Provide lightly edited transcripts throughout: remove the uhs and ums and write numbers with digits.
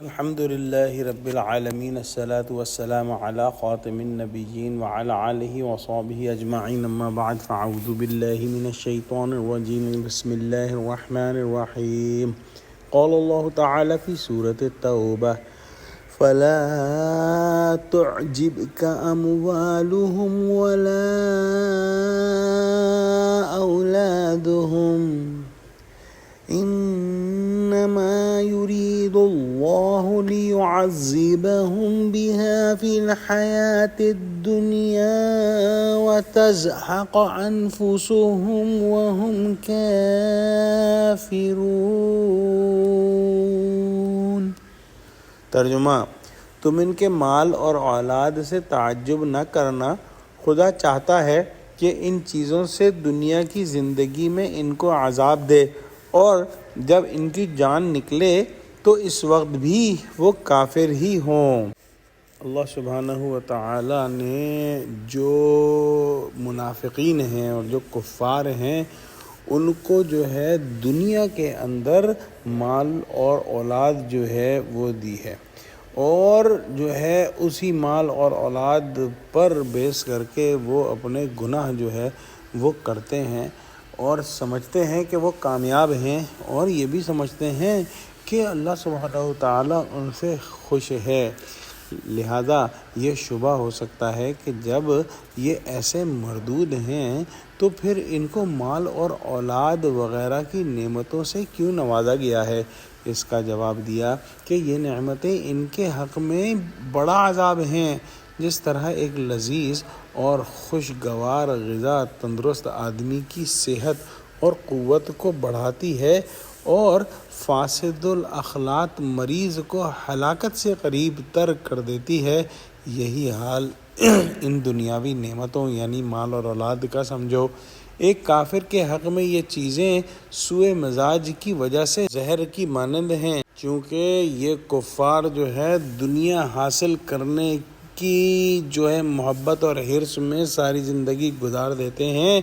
الحمد لله رب العالمين الصلاة والسلام على خاتم النبيين وعلى آله وصحبه أجمعين أما بعد فأعوذ بالله من الشيطان الرجيم بسم الله الرحمن الرحيم قال الله تعالى في سورة التوبة فلا تعجبك أموالهم ولا أولادهم إنما يريد الله ليعذبهم بها في الحياة الدنيا وتزهق أنفسهم وهم كافرون۔ ترجمہ: تم ان کے مال اور اولاد سے تعجب نہ کرنا، خدا چاہتا ہے کہ ان چیزوں سے دنیا کی زندگی میں ان کو عذاب دے، اور جب ان کی جان نکلے تو اس وقت بھی وہ کافر ہی ہوں۔ اللہ سبحانہ و تعالی نے جو منافقین ہیں اور جو کفار ہیں ان کو جو ہے دنیا کے اندر مال اور اولاد جو ہے وہ دی ہے، اور جو ہے اسی مال اور اولاد پر بیس کر کے وہ اپنے گناہ جو ہے وہ کرتے ہیں اور سمجھتے ہیں کہ وہ کامیاب ہیں، اور یہ بھی سمجھتے ہیں کہ اللہ سبحانہ و تعالیٰ ان سے خوش ہے۔ لہذا یہ شبہ ہو سکتا ہے کہ جب یہ ایسے مردود ہیں تو پھر ان کو مال اور اولاد وغیرہ کی نعمتوں سے کیوں نوازا گیا ہے۔ اس کا جواب دیا کہ یہ نعمتیں ان کے حق میں بڑا عذاب ہیں۔ جس طرح ایک لذیذ اور خوشگوار غذا تندرست آدمی کی صحت اور قوت کو بڑھاتی ہے اور فاسد الاخلاق مریض کو ہلاکت سے قریب تر کر دیتی ہے، یہی حال ان دنیاوی نعمتوں یعنی مال اور اولاد کا سمجھو۔ ایک کافر کے حق میں یہ چیزیں سوء مزاج کی وجہ سے زہر کی مانند ہیں، چونکہ یہ کفار جو ہے دنیا حاصل کرنے کی جو ہے محبت اور حرص میں ساری زندگی گزار دیتے ہیں،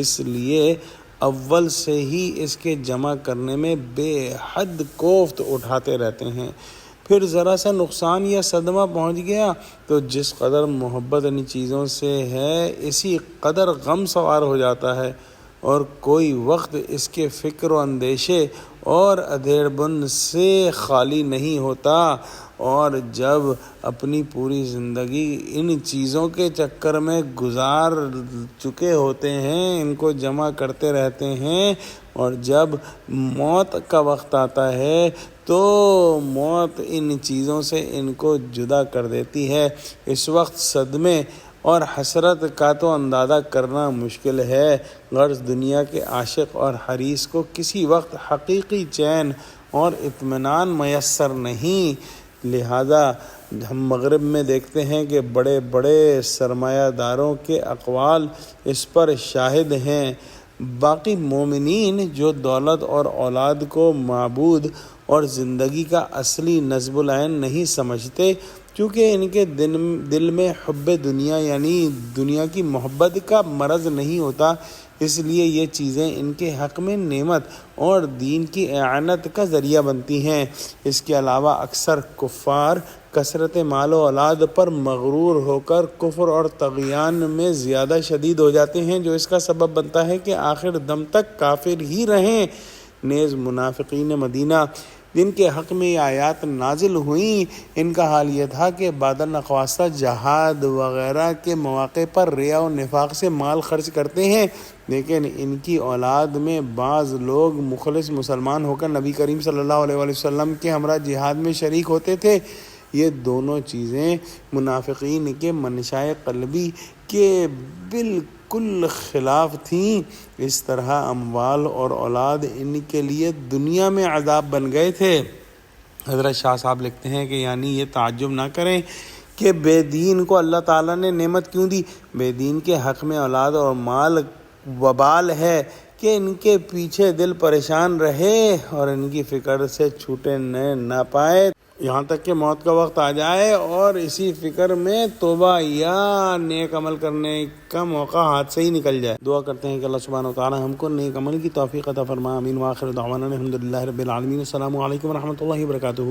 اس لیے اول سے ہی اس کے جمع کرنے میں بے حد کوفت اٹھاتے رہتے ہیں۔ پھر ذرا سا نقصان یا صدمہ پہنچ گیا تو جس قدر محبت ان چیزوں سے ہے اسی قدر غم سوار ہو جاتا ہے، اور کوئی وقت اس کے فکر و اندیشے اور ادھیڑ بن سے خالی نہیں ہوتا، اور جب اپنی پوری زندگی ان چیزوں کے چکر میں گزار چکے ہوتے ہیں، ان کو جمع کرتے رہتے ہیں، اور جب موت کا وقت آتا ہے تو موت ان چیزوں سے ان کو جدا کر دیتی ہے۔ اس وقت صدمے اور حسرت کا تو اندازہ کرنا مشکل ہے، غرض دنیا کے عاشق اور حریص کو کسی وقت حقیقی چین اور اطمینان میسر نہیں۔ لہذا ہم مغرب میں دیکھتے ہیں کہ بڑے بڑے سرمایہ داروں کے اقوال اس پر شاہد ہیں۔ باقی مومنین جو دولت اور اولاد کو معبود اور زندگی کا اصلی نصب العین نہیں سمجھتے، کیونکہ ان کے دل میں حب دنیا یعنی دنیا کی محبت کا مرض نہیں ہوتا، اس لیے یہ چیزیں ان کے حق میں نعمت اور دین کی اعانت کا ذریعہ بنتی ہیں۔ اس کے علاوہ اکثر کفار کثرت مال و اولاد پر مغرور ہو کر کفر اور طغیان میں زیادہ شدید ہو جاتے ہیں، جو اس کا سبب بنتا ہے کہ آخر دم تک کافر ہی رہیں۔ نیز منافقین مدینہ جن کے حق میں یہ آیات نازل ہوئیں، ان کا حال یہ تھا کہ بعد نخواستہ جہاد وغیرہ کے مواقع پر ریا و نفاق سے مال خرچ کرتے ہیں، لیکن ان کی اولاد میں بعض لوگ مخلص مسلمان ہو کر نبی کریم صلی اللہ علیہ وآلہ وسلم کے ہمراہ جہاد میں شریک ہوتے تھے۔ یہ دونوں چیزیں منافقین کے منشائے قلبی کے بالکل خلاف تھیں۔ اس طرح اموال اور اولاد ان کے لیے دنیا میں عذاب بن گئے تھے۔ حضرت شاہ صاحب لکھتے ہیں کہ یعنی یہ تعجب نہ کریں کہ بے دین کو اللہ تعالیٰ نے نعمت کیوں دی۔ بے دین کے حق میں اولاد اور مال وبال ہے کہ ان کے پیچھے دل پریشان رہے اور ان کی فکر سے چھوٹے نہ پائے، یہاں تک کہ موت کا وقت آ جائے اور اسی فکر میں توبہ یا نیک عمل کرنے کا موقع ہاتھ سے ہی نکل جائے۔ دعا کرتے ہیں کہ اللہ سبحانہ و تعالی ہم کو نیک عمل کی توفیق عطا فرمائے۔ آمین۔ وآخر دعوانا الحمد للہ رب العالمین۔ السلام علیکم ورحمۃ اللہ وبرکاتہ۔